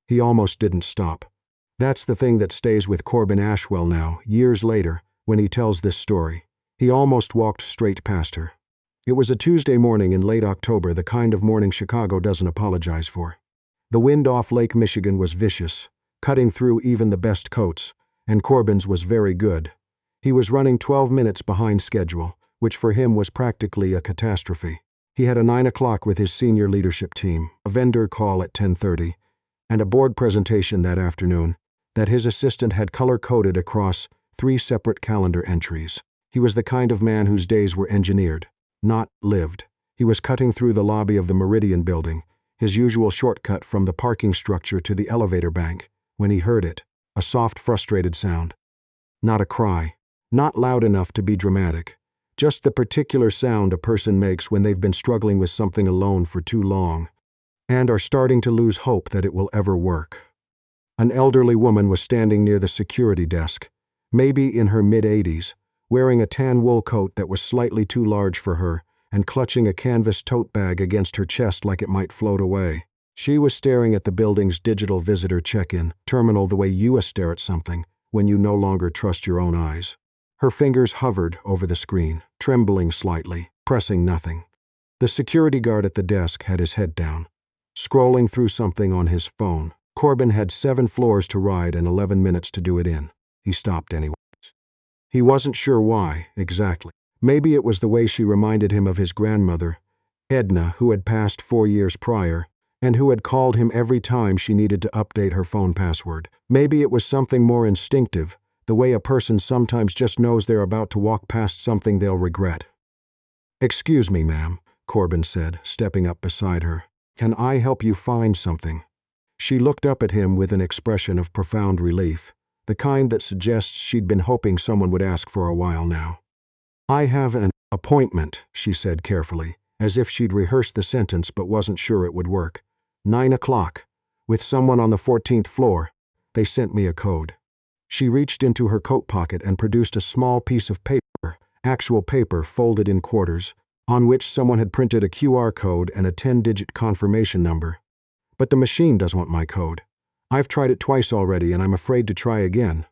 He almost didn't stop. That's the thing that stays with Corbin Ashwell now, years later, when he tells this story. He almost walked straight past her. It was a Tuesday morning in late October, the kind of morning Chicago doesn't apologize for. The wind off Lake Michigan was vicious, cutting through even the best coats, and Corbin's was very good. He was running 12 minutes behind schedule, which for him was practically a catastrophe. He had a 9 o'clock with his senior leadership team, a vendor call at 10:30, and a board presentation that afternoon that his assistant had color-coded across 3 separate calendar entries. He was the kind of man whose days were engineered, not lived. He was cutting through the lobby of the Meridian building, his usual shortcut from the parking structure to the elevator bank, when he heard it, a soft, frustrated sound. Not a cry, not loud enough to be dramatic, just the particular sound a person makes when they've been struggling with something alone for too long, and are starting to lose hope that it will ever work. An elderly woman was standing near the security desk, maybe in her mid-80s, wearing a tan wool coat that was slightly too large for her and clutching a canvas tote bag against her chest like it might float away. She was staring at the building's digital visitor check-in terminal the way you stare at something when you no longer trust your own eyes. Her fingers hovered over the screen, trembling slightly, pressing nothing. The security guard at the desk had his head down, scrolling through something on his phone. Corbin had 7 floors to ride and 11 minutes to do it in. He stopped anyways. He wasn't sure why, exactly. Maybe it was the way she reminded him of his grandmother, Edna, who had passed 4 years prior, and who had called him every time she needed to update her phone password. Maybe it was something more instinctive, the way a person sometimes just knows they're about to walk past something they'll regret. "Excuse me, ma'am," Corbin said, stepping up beside her. "Can I help you find something?" She looked up at him with an expression of profound relief, the kind that suggests she'd been hoping someone would ask for a while now. "I have an appointment," she said carefully, as if she'd rehearsed the sentence but wasn't sure it would work. 9 o'clock, with someone on the 14th floor. They sent me a code. She reached into her coat pocket and produced a small piece of paper, actual paper folded in quarters, on which someone had printed a QR code and a 10-digit confirmation number. "But the machine doesn't want my code. I've tried it twice already and I'm afraid to try again."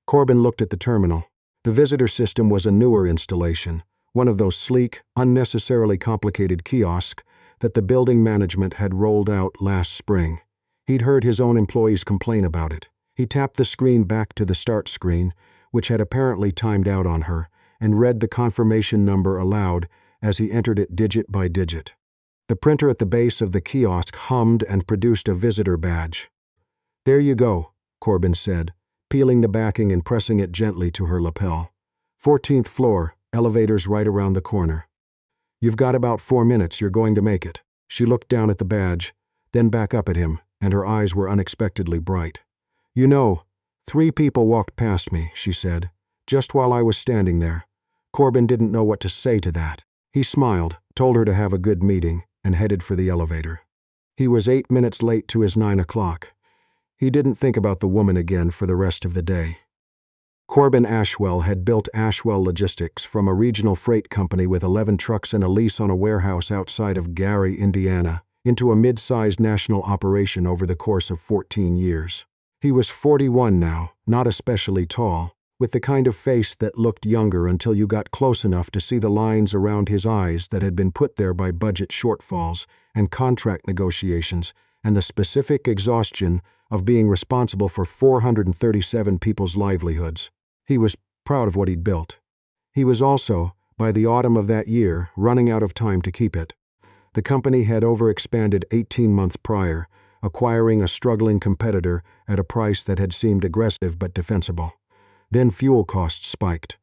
Corbin looked at the terminal. The visitor system was a newer installation, one of those sleek, unnecessarily complicated kiosks that the building management had rolled out last spring. He'd heard his own employees complain about it. He tapped the screen back to the start screen, which had apparently timed out on her, and read the confirmation number aloud as he entered it digit by digit. The printer at the base of the kiosk hummed and produced a visitor badge. "There you go," Corbin said, peeling the backing and pressing it gently to her lapel. 14th floor, elevators right around the corner. "You've got about 4 minutes, you're going to make it." She looked down at the badge, then back up at him, and her eyes were unexpectedly bright. "You know, 3 people walked past me," she said, "just while I was standing there." Corbin didn't know what to say to that. He smiled, told her to have a good meeting, and headed for the elevator. He was 8 minutes late to his 9 o'clock. He didn't think about the woman again for the rest of the day. Corbin Ashwell had built Ashwell Logistics from a regional freight company with 11 trucks and a lease on a warehouse outside of Gary, Indiana, into a mid-sized national operation over the course of 14 years. He was 41 now, not especially tall, with the kind of face that looked younger until you got close enough to see the lines around his eyes that had been put there by budget shortfalls and contract negotiations and the specific exhaustion of being responsible for 437 people's livelihoods. He was proud of what he'd built. He was also, by the autumn of that year, running out of time to keep it. The company had overexpanded 18 months prior, acquiring a struggling competitor at a price that had seemed aggressive but defensible. Then fuel costs spiked.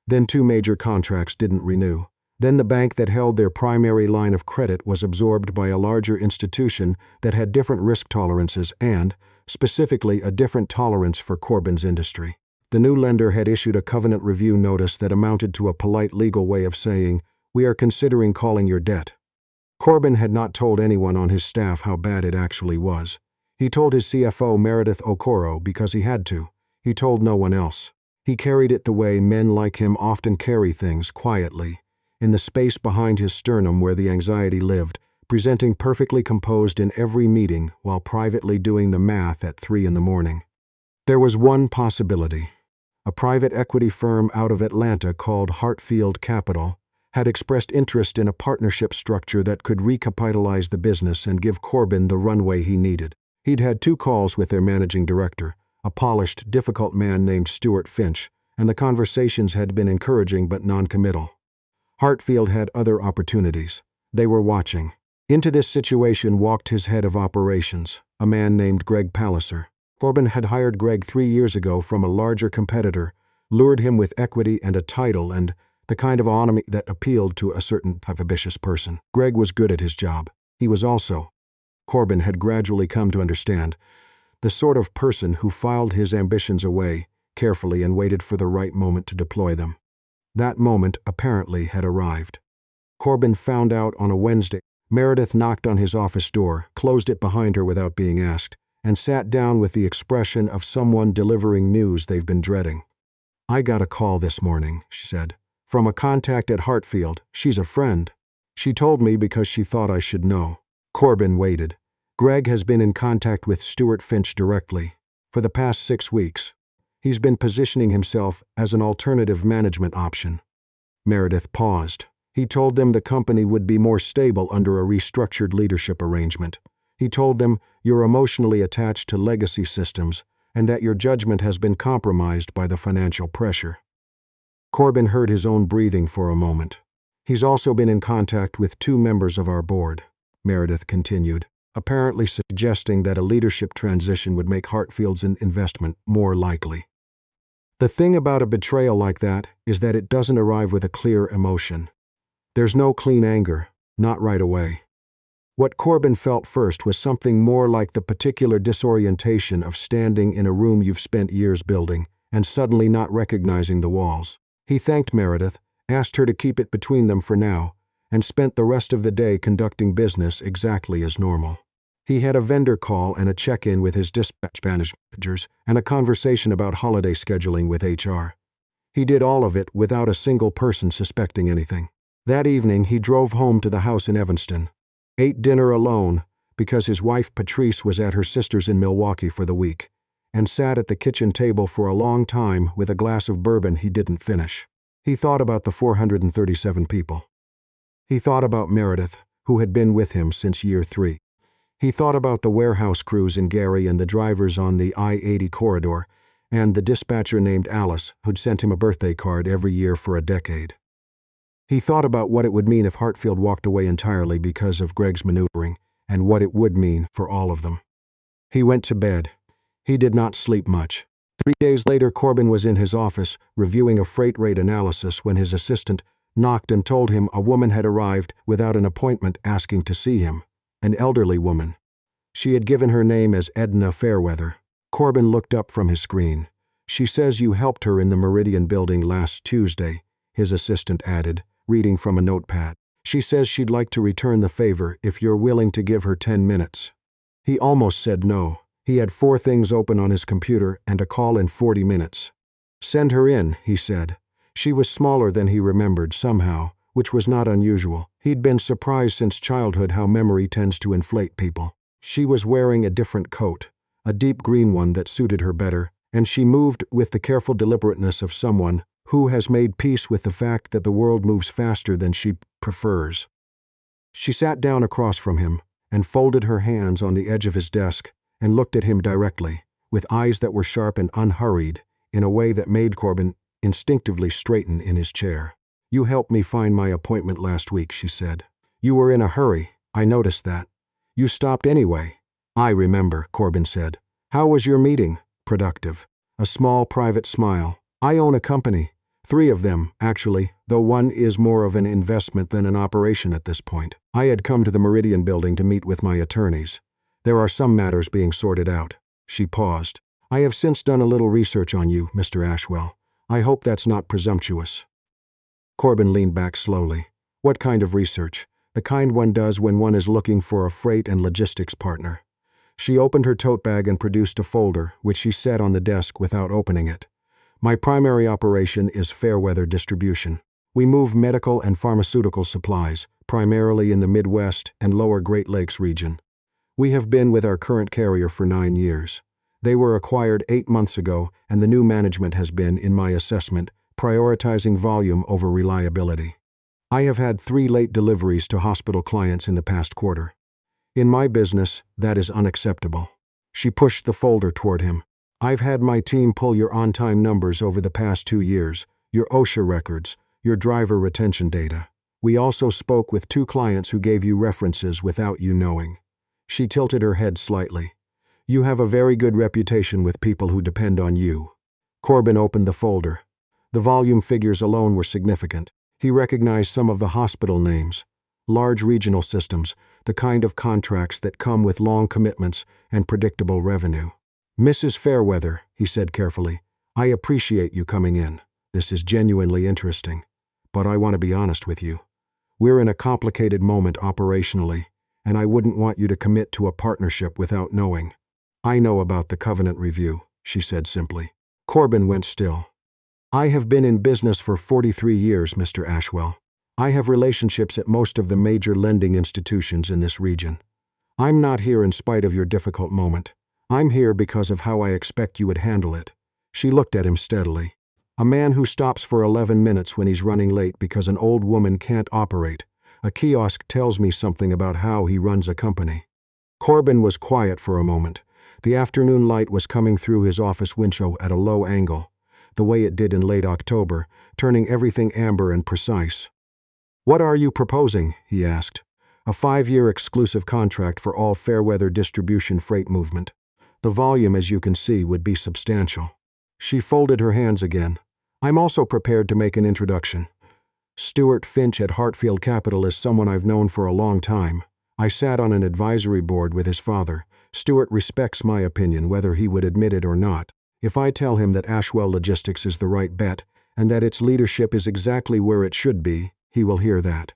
Then 2 major contracts didn't renew. Then the bank that held their primary line of credit was absorbed by a larger institution that had different risk tolerances and, specifically, a different tolerance for Corbin's industry. The new lender had issued a covenant review notice that amounted to a polite legal way of saying, "We are considering calling your debt." Corbin had not told anyone on his staff how bad it actually was. He told his CFO Meredith Okoro because he had to. He told no one else. He carried it the way men like him often carry things, quietly, in the space behind his sternum where the anxiety lived, presenting perfectly composed in every meeting while privately doing the math at 3 in the morning. There was one possibility. A private equity firm out of Atlanta called Hartfield Capital had expressed interest in a partnership structure that could recapitalize the business and give Corbin the runway he needed. He'd had 2 calls with their managing director, a polished, difficult man named Stuart Finch, and the conversations had been encouraging but non-committal. Hartfield had other opportunities. They were watching. Into this situation walked his head of operations, a man named Greg Palliser. Corbin had hired Greg 3 years ago from a larger competitor, lured him with equity and a title and the kind of autonomy that appealed to a certain type of ambitious person. Greg was good at his job. He was also, Corbin had gradually come to understand, the sort of person who filed his ambitions away carefully and waited for the right moment to deploy them. That moment apparently had arrived. Corbin found out on a Wednesday. Meredith knocked on his office door, closed it behind her without being asked, and sat down with the expression of someone delivering news they've been dreading. "I got a call this morning," she said, "from a contact at Hartfield. She's a friend. She told me because she thought I should know." Corbin waited. Greg has been in contact with Stuart Finch directly. For the past 6 weeks. He's been positioning himself as an alternative management option. Meredith paused. He told them the company would be more stable under a restructured leadership arrangement. He told them you're emotionally attached to legacy systems and that your judgment has been compromised by the financial pressure. Corbin heard his own breathing for a moment. He's also been in contact with 2 members of our board, Meredith continued, apparently suggesting that a leadership transition would make Hartfield's investment more likely. The thing about a betrayal like that is that it doesn't arrive with a clear emotion. There's no clean anger, not right away. What Corbin felt first was something more like the particular disorientation of standing in a room you've spent years building and suddenly not recognizing the walls. He thanked Meredith, asked her to keep it between them for now, and spent the rest of the day conducting business exactly as normal. He had a vendor call and a check-in with his dispatch managers and a conversation about holiday scheduling with HR. He did all of it without a single person suspecting anything. That evening, he drove home to the house in Evanston, ate dinner alone because his wife Patrice was at her sister's in Milwaukee for the week, and sat at the kitchen table for a long time with a glass of bourbon he didn't finish. He thought about the 437 people. He thought about Meredith, who had been with him since year 3. He thought about the warehouse crews in Gary and the drivers on the I-80 corridor, and the dispatcher named Alice, who'd sent him a birthday card every year for a decade. He thought about what it would mean if Hartfield walked away entirely because of Greg's maneuvering, and what it would mean for all of them. He went to bed. He did not sleep much. 3 days later, Corbin was in his office, reviewing a freight rate analysis when his assistant knocked and told him a woman had arrived without an appointment asking to see him, an elderly woman. She had given her name as Edna Fairweather. Corbin looked up from his screen. "She says you helped her in the Meridian building last Tuesday," his assistant added, reading from a notepad. "She says she'd like to return the favor if you're willing to give her 10 minutes. He almost said no. He had 4 things open on his computer and a call in 40 minutes. "Send her in," he said. She was smaller than he remembered somehow, which was not unusual. He'd been surprised since childhood how memory tends to inflate people. She was wearing a different coat, a deep green one that suited her better, and she moved with the careful deliberateness of someone who has made peace with the fact that the world moves faster than she prefers. She sat down across from him and folded her hands on the edge of his desk and looked at him directly, with eyes that were sharp and unhurried, in a way that made Corbin instinctively straighten in his chair. "You helped me find my appointment last week," she said. "You were in a hurry, I noticed that. You stopped anyway." "I remember," Corbin said. "How was your meeting?" "Productive." A small private smile. "I own a company. 3 of them, actually, though one is more of an investment than an operation at this point. I had come to the Meridian building to meet with my attorneys. There are some matters being sorted out." She paused. "I have since done a little research on you, Mr. Ashwell. I hope that's not presumptuous." Corbin leaned back slowly. "What kind of research?" "The kind one does when one is looking for a freight and logistics partner." She opened her tote bag and produced a folder, which she set on the desk without opening it. "My primary operation is Fairweather Distribution." We move medical and pharmaceutical supplies, primarily in the Midwest and lower Great Lakes region. We have been with our current carrier for 9 years. They were acquired 8 months ago, and the new management has been, in my assessment, prioritizing volume over reliability. I have had 3 late deliveries to hospital clients in the past quarter. In my business, that is unacceptable. She pushed the folder toward him. I've had my team pull your on-time numbers over the past 2 years, your OSHA records, your driver retention data. We also spoke with 2 clients who gave you references without you knowing. She tilted her head slightly. You have a very good reputation with people who depend on you. Corbin opened the folder. The volume figures alone were significant. He recognized some of the hospital names. Large regional systems, the kind of contracts that come with long commitments and predictable revenue. Mrs. Fairweather, he said carefully, I appreciate you coming in. This is genuinely interesting. But I want to be honest with you. We're in a complicated moment operationally, and I wouldn't want you to commit to a partnership without knowing. I know about the covenant review, she said simply. Corbin went still. I have been in business for 43 years, Mr. Ashwell. I have relationships at most of the major lending institutions in this region. I'm not here in spite of your difficult moment. I'm here because of how I expect you would handle it. She looked at him steadily. A man who stops for 11 minutes when he's running late because an old woman can't operate. A kiosk tells me something about how he runs a company. Corbin was quiet for a moment. The afternoon light was coming through his office window at a low angle, the way it did in late October, turning everything amber and precise. What are you proposing? He asked. A 5-year exclusive contract for all Fairweather distribution freight movement. The volume, as you can see, would be substantial. She folded her hands again. I'm also prepared to make an introduction. Stuart Finch at Hartfield Capital is someone I've known for a long time. I sat on an advisory board with his father. Stuart respects my opinion, whether he would admit it or not. If I tell him that Ashwell Logistics is the right bet, and that its leadership is exactly where it should be, he will hear that.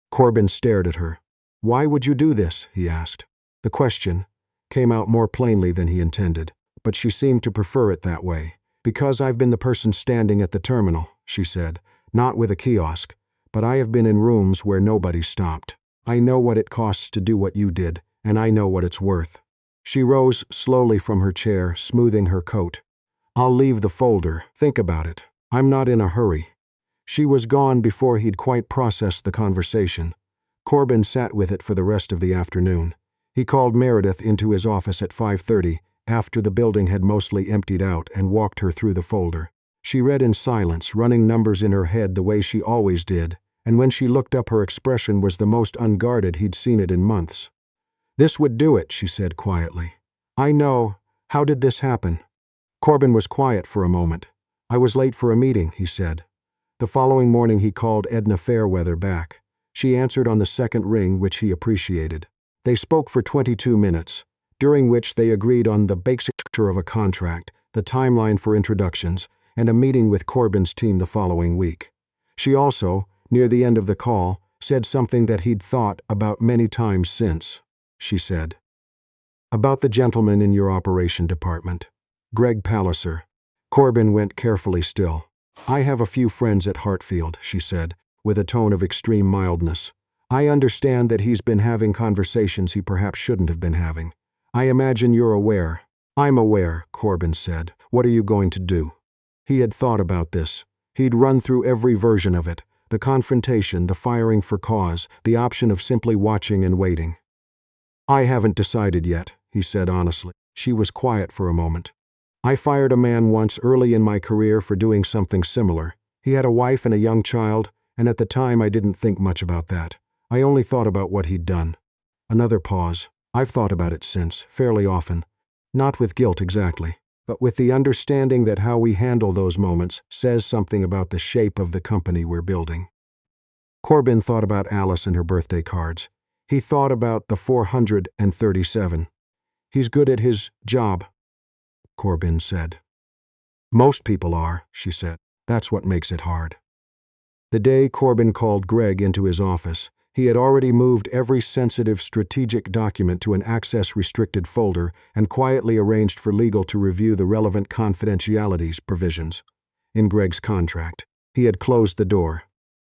Corbin stared at her. Why would you do this? He asked. The question came out more plainly than he intended, but she seemed to prefer it that way. Because I've been the person standing at the terminal, she said, not with a kiosk, but I have been in rooms where nobody stopped. I know what it costs to do what you did, and I know what it's worth. She rose slowly from her chair, smoothing her coat. I'll leave the folder. Think about it. I'm not in a hurry. She was gone before he'd quite processed the conversation. Corbin sat with it for the rest of the afternoon. He called Meredith into his office at 5:30, after the building had mostly emptied out, and walked her through the folder. She read in silence, running numbers in her head the way she always did, and when she looked up her expression was the most unguarded he'd seen it in months. This would do it, she said quietly. I know. How did this happen? Corbin was quiet for a moment. I was late for a meeting, he said. The following morning he called Edna Fairweather back. She answered on the second ring, which he appreciated. They spoke for 22 minutes, during which they agreed on the basic structure of a contract, the timeline for introductions, and a meeting with Corbin's team the following week. She also, near the end of the call, said something that he'd thought about many times since. She said, about the gentleman in your operation department, Greg Palliser. Corbin went carefully still. I have a few friends at Hartfield, she said, with a tone of extreme mildness. I understand that he's been having conversations he perhaps shouldn't have been having. I imagine you're aware. I'm aware, Corbin said. What are you going to do? He had thought about this. He'd run through every version of it, the confrontation, the firing for cause, the option of simply watching and waiting. I haven't decided yet, he said honestly. She was quiet for a moment. I fired a man once early in my career for doing something similar. He had a wife and a young child, and at the time I didn't think much about that. I only thought about what he'd done. Another pause. I've thought about it since, fairly often. Not with guilt exactly, but with the understanding that how we handle those moments says something about the shape of the company we're building. Corbin thought about Alice and her birthday cards. He thought about the 437. He's good at his job, Corbin said. Most people are, she said. That's what makes it hard. The day Corbin called Greg into his office, he had already moved every sensitive strategic document to an access-restricted folder and quietly arranged for legal to review the relevant confidentiality provisions in Greg's contract. He had closed the door.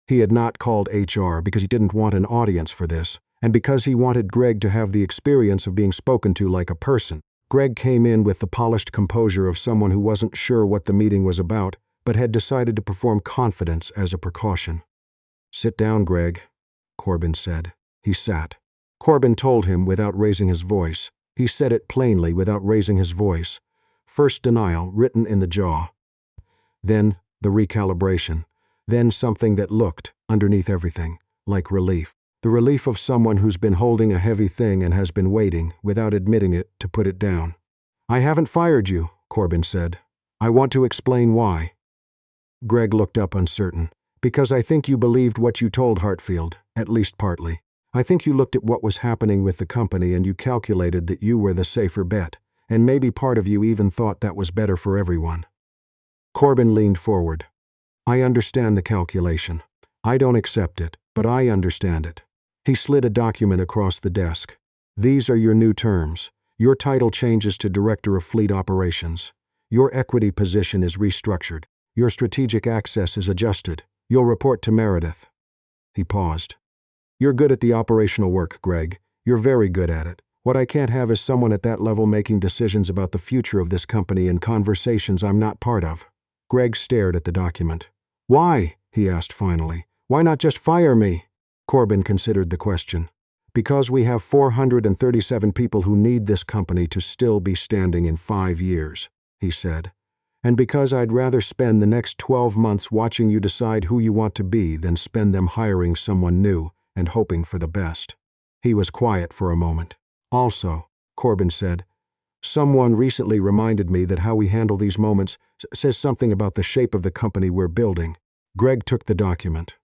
He had not called HR because he didn't want an audience for this, and because he wanted Greg to have the experience of being spoken to like a person. Greg came in with the polished composure of someone who wasn't sure what the meeting was about, but had decided to perform confidence as a precaution. "Sit down, Greg," Corbin said. He sat. Corbin told him without raising his voice. He said it plainly without raising his voice. First denial written in the jaw. Then the recalibration. Then something that looked, underneath everything, like relief. The relief of someone who's been holding a heavy thing and has been waiting, without admitting it, to put it down. "I haven't fired you," Corbin said. "I want to explain why." Greg looked up uncertain. "Because I think you believed what you told Hartfield, at least partly. I think you looked at what was happening with the company and you calculated that you were the safer bet, and maybe part of you even thought that was better for everyone." Corbin leaned forward. "I understand the calculation. I don't accept it, but I understand it." He slid a document across the desk. "These are your new terms. Your title changes to Director of Fleet Operations. Your equity position is restructured. Your strategic access is adjusted. You'll report to Meredith." He paused. "You're good at the operational work, Greg. You're very good at it. What I can't have is someone at that level making decisions about the future of this company in conversations I'm not part of." Greg stared at the document. "Why?" he asked finally. "Why not just fire me?" Corbin considered the question. "Because we have 437 people who need this company to still be standing in 5 years, he said. "And because I'd rather spend the next 12 months watching you decide who you want to be than spend them hiring someone new and hoping for the best." He was quiet for a moment. "Also," Corbin said, "someone recently reminded me that how we handle these moments says something about the shape of the company we're building." Greg took the document.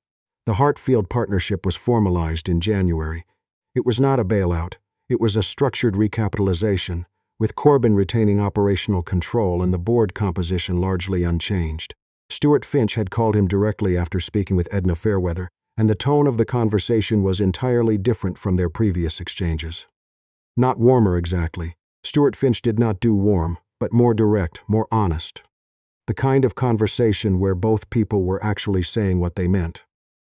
The Hartfield partnership was formalized in January. It was not a bailout. It was a structured recapitalization, with Corbin retaining operational control and the board composition largely unchanged. Stuart Finch had called him directly after speaking with Edna Fairweather, and the tone of the conversation was entirely different from their previous exchanges. Not warmer exactly. Stuart Finch did not do warm, but more direct, more honest. The kind of conversation where both people were actually saying what they meant.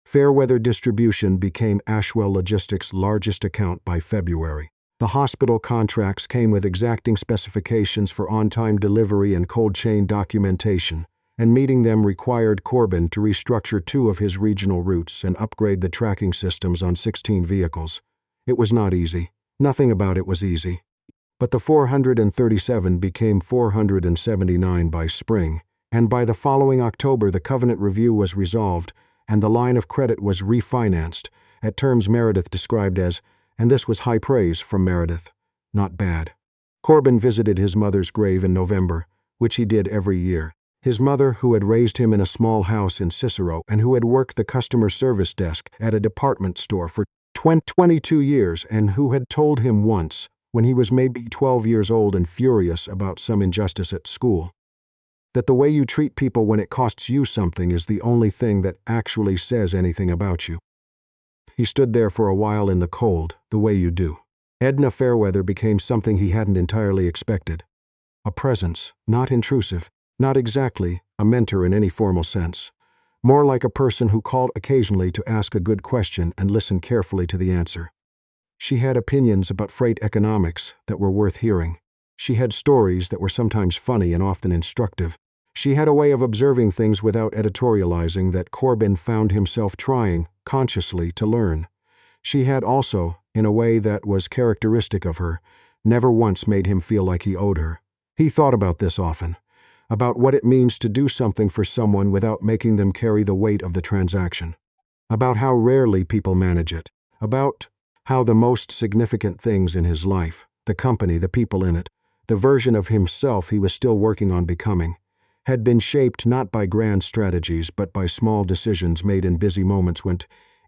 Fairweather Distribution became Ashwell Logistics' largest account by February. The hospital contracts came with exacting specifications for on-time delivery and cold chain documentation, and meeting them required Corbin to restructure 2 of his regional routes and upgrade the tracking systems on 16 vehicles. It was not easy. Nothing about it was easy. But the 437 became 479 by spring, and by the following October the covenant review was resolved, and the line of credit was refinanced, at terms Meredith described as, and this was high praise from Meredith, not bad. Corbin visited his mother's grave in November, which he did every year. His mother, who had raised him in a small house in Cicero and who had worked the customer service desk at a department store for 22 years and who had told him once, when he was maybe 12 years old and furious about some injustice at school, that the way you treat people when it costs you something is the only thing that actually says anything about you. He stood there for a while in the cold, the way you do. Edna Fairweather became something he hadn't entirely expected. A presence, not intrusive, not exactly a mentor in any formal sense. More like a person who called occasionally to ask a good question and listened carefully to the answer. She had opinions about freight economics that were worth hearing. She had stories that were sometimes funny and often instructive. She had a way of observing things without editorializing that Corbin found himself trying, consciously, to learn. She had also, in a way that was characteristic of her, never once made him feel like he owed her. He thought about this often, about what it means to do something for someone without making them carry the weight of the transaction, about how rarely people manage it, about how the most significant things in his life, the company, the people in it, the version of himself he was still working on becoming, had been shaped not by grand strategies but by small decisions made in busy moments when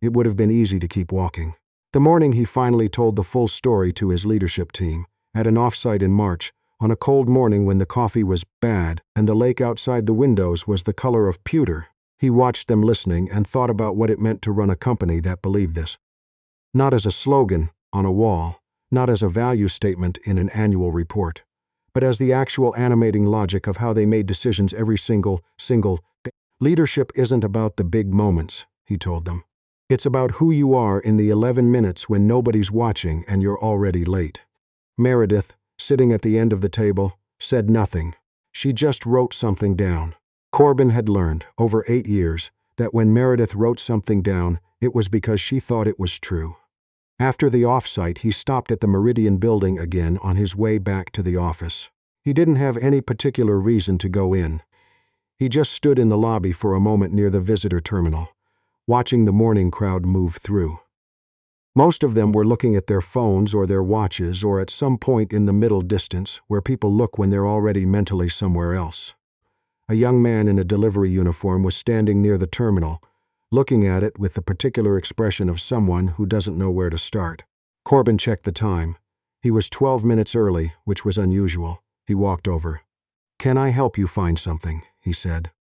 it would have been easy to keep walking. The morning he finally told the full story to his leadership team, at an offsite in March, on a cold morning when the coffee was bad and the lake outside the windows was the color of pewter, he watched them listening and thought about what it meant to run a company that believed this. Not as a slogan on a wall, not as a value statement in an annual report, but as the actual animating logic of how they made decisions every single day. Leadership isn't about the big moments, he told them. It's about who you are in the 11 minutes when nobody's watching and you're already late. Meredith, sitting at the end of the table, said nothing. She just wrote something down. Corbin had learned, over 8 years, that when Meredith wrote something down, it was because she thought it was true. After the offsite, he stopped at the Meridian building again on his way back to the office. He didn't have any particular reason to go in. He just stood in the lobby for a moment near the visitor terminal, watching the morning crowd move through. Most of them were looking at their phones or their watches or at some point in the middle distance where people look when they're already mentally somewhere else. A young man in a delivery uniform was standing near the terminal, looking at it with the particular expression of someone who doesn't know where to start. Corbin checked the time. He was 12 minutes early, which was unusual. He walked over. "Can I help you find something?" he said.